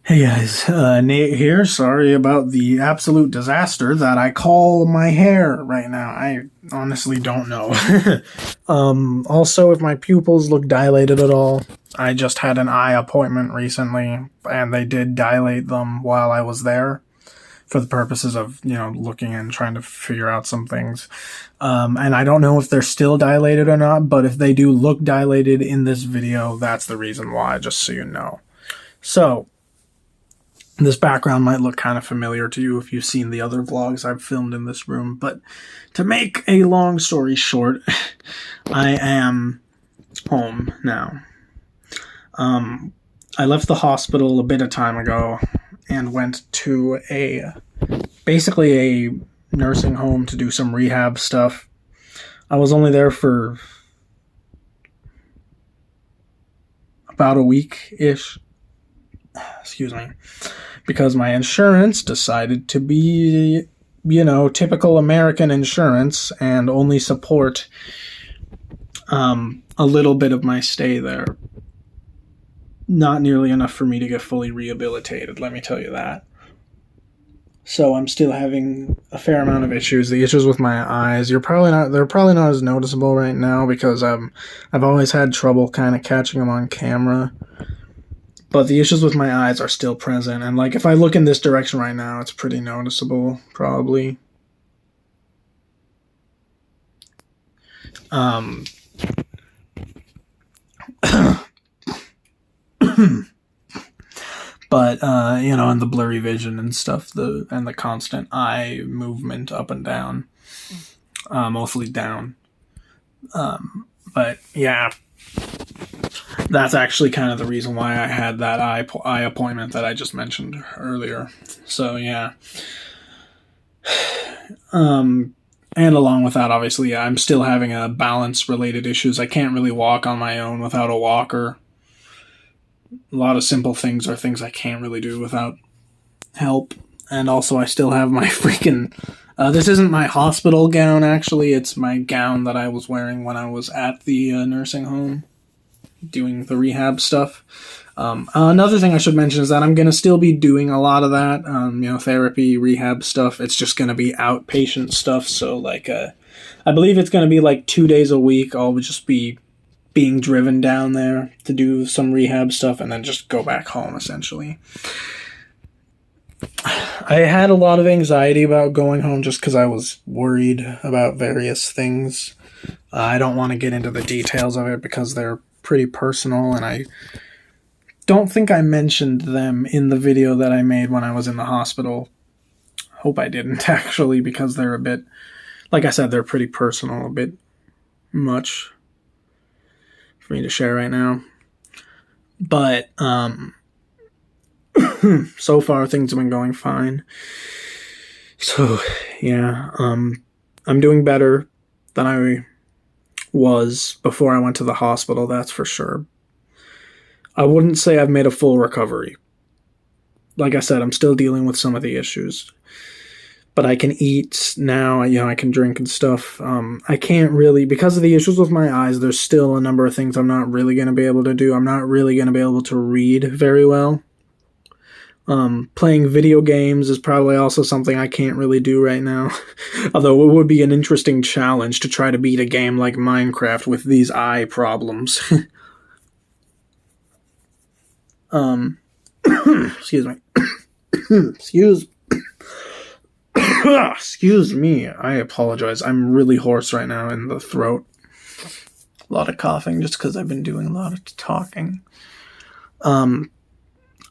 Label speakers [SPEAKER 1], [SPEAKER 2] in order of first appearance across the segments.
[SPEAKER 1] Hey guys, Nate here. Sorry about the absolute disaster that I call my hair right now. I honestly don't know. Also, if my pupils look dilated at all, I just had an eye appointment recently, and they did dilate them while I was there for the purposes of, looking and trying to figure out some things. And I don't know if they're still dilated or not, but if they do look dilated in this video, that's the reason why, just so you know. So, this background might look kind of familiar to you if you've seen the other vlogs I've filmed in this room, but to make a long story short, I am home now. I left the hospital a bit of time ago and went to basically a nursing home to do some rehab stuff. I was only there for about a week-ish. Excuse me. Because my insurance decided to be, typical American insurance and only support a little bit of my stay there. Not nearly enough for me to get fully rehabilitated, let me tell you that. So I'm still having a fair amount of issues. The issues with my eyes, they're probably not as noticeable right now because I've always had trouble kind of catching them on camera. But the issues with my eyes are still present. And, if I look in this direction right now, it's pretty noticeable, probably. But, and the blurry vision and stuff, and the constant eye movement up and down. Mostly down. But, yeah. That's actually kind of the reason why I had that eye appointment that I just mentioned earlier. So, yeah. And along with that, obviously, I'm still having balance-related issues. I can't really walk on my own without a walker. A lot of simple things are things I can't really do without help. And also, I still have my freaking... this isn't my hospital gown, actually. It's my gown that I was wearing when I was at the nursing home doing the rehab stuff. Another thing I should mention is that I'm going to still be doing a lot of that, therapy, rehab stuff. It's just going to be outpatient stuff. So, I believe it's going to be 2 days a week. I'll just be being driven down there to do some rehab stuff and then just go back home, essentially. I had a lot of anxiety about going home just because I was worried about various things. I don't want to get into the details of it because they're pretty personal, and I don't think I mentioned them in the video that I made when I was in the hospital. Hope I didn't, actually, because they're a bit, like I said, they're pretty personal, a bit much for me to share right now. But, so far things have been going fine. So, yeah, I'm doing better than I was before I went to the hospital, that's for sure. I wouldn't say I've made a full recovery. Like I said, I'm still dealing with some of the issues. But I can eat now, I can drink and stuff. I can't really, because of the issues with my eyes, there's still a number of things I'm not really going to be able to do. I'm not really going to be able to read very well. Playing video games is probably also something I can't really do right now. Although it would be an interesting challenge to try to beat a game like Minecraft with these eye problems. Excuse me. Excuse me. I apologize. I'm really hoarse right now in the throat. A lot of coughing just because I've been doing a lot of talking.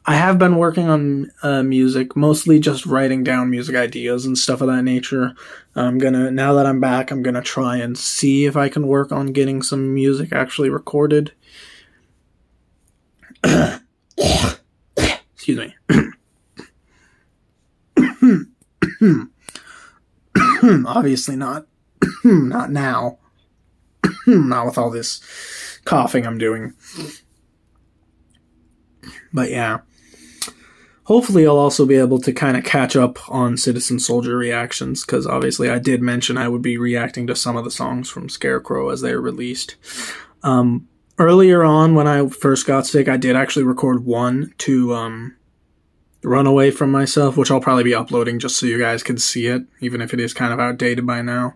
[SPEAKER 1] I have been working on music, mostly just writing down music ideas and stuff of that nature. Now that I'm back, I'm gonna try and see if I can work on getting some music actually recorded. Excuse me. Obviously not. Not now. Not with all this coughing I'm doing. But yeah. Hopefully I'll also be able to kind of catch up on Citizen Soldier reactions, because obviously I did mention I would be reacting to some of the songs from Scarecrow as they're released. Earlier on, when I first got sick, I did actually record one to Run Away From Myself, which I'll probably be uploading just so you guys can see it, even if it is kind of outdated by now.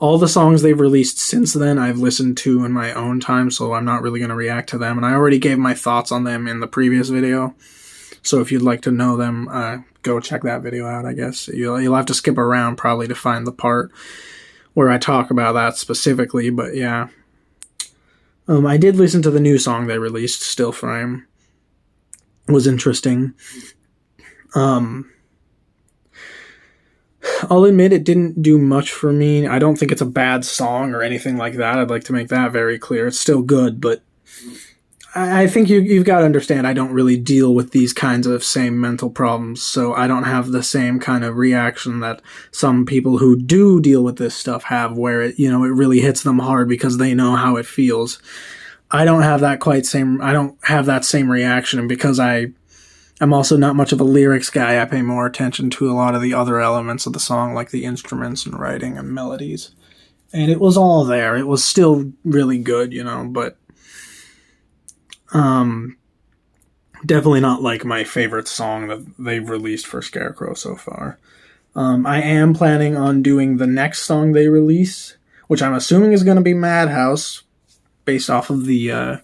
[SPEAKER 1] All the songs they've released since then I've listened to in my own time, so I'm not really going to react to them. And I already gave my thoughts on them in the previous video. So if you'd like to know them, go check that video out, I guess. You'll have to skip around probably to find the part where I talk about that specifically, but yeah. I did listen to the new song they released, Still Frame. It was interesting. I'll admit it didn't do much for me. I don't think it's a bad song or anything like that. I'd like to make that very clear. It's still good, but I think you've got to understand I don't really deal with these kinds of same mental problems, so I don't have the same kind of reaction that some people who do deal with this stuff have, where it really hits them hard because they know how it feels. I don't have that same reaction, and because I'm also not much of a lyrics guy, I pay more attention to a lot of the other elements of the song, like the instruments and writing and melodies. And it was all there. It was still really good, but definitely not like my favorite song that they've released for Scarecrow so far. I am planning on doing the next song they release, which I'm assuming is going to be Madhouse, based off of the, I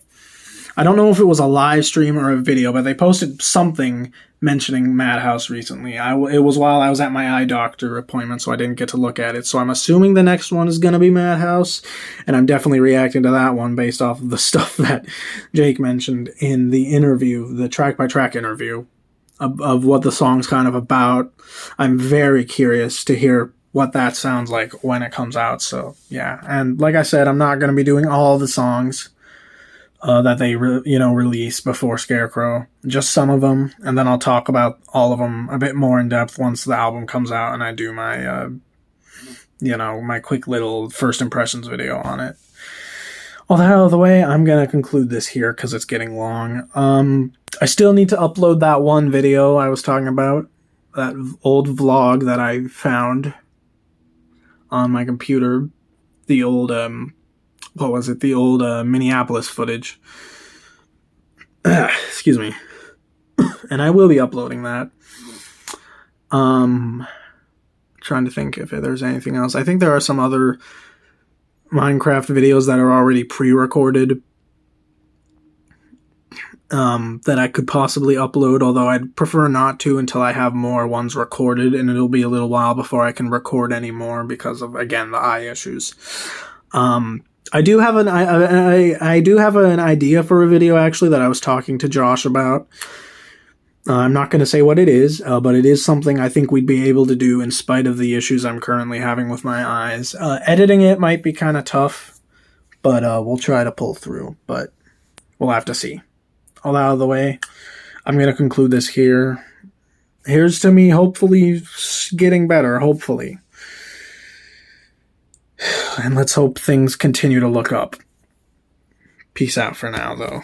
[SPEAKER 1] don't know if it was a live stream or a video, but they posted something mentioning Madhouse recently. It was while I was at my eye doctor appointment, so I didn't get to look at it. So I'm assuming the next one is going to be Madhouse, and I'm definitely reacting to that one based off of the stuff that Jake mentioned in the interview, the track-by-track interview of what the song's kind of about. I'm very curious to hear what that sounds like when it comes out. So yeah, and like I said, I'm not going to be doing all the songs that they release before Scarecrow, just some of them, and then I'll talk about all of them a bit more in depth once the album comes out and I do my my quick little first impressions video on it. All that out of the way, I'm gonna conclude this here because it's getting long. I still need to upload that one video I was talking about, that old vlog that I found on my computer, the old the old Minneapolis footage. Excuse me. And I will be uploading that. Trying to think if there's anything else. I think there are some other Minecraft videos that are already pre-recorded that I could possibly upload, although I'd prefer not to until I have more ones recorded, and it'll be a little while before I can record any more because of, again, the eye issues. I do have an idea for a video, actually, that I was talking to Josh about. I'm not going to say what it is, but it is something I think we'd be able to do in spite of the issues I'm currently having with my eyes. Editing it might be kind of tough, but we'll try to pull through, but we'll have to see. All out of the way, I'm going to conclude this here. Here's to me hopefully getting better, hopefully. And let's hope things continue to look up. Peace out for now, though.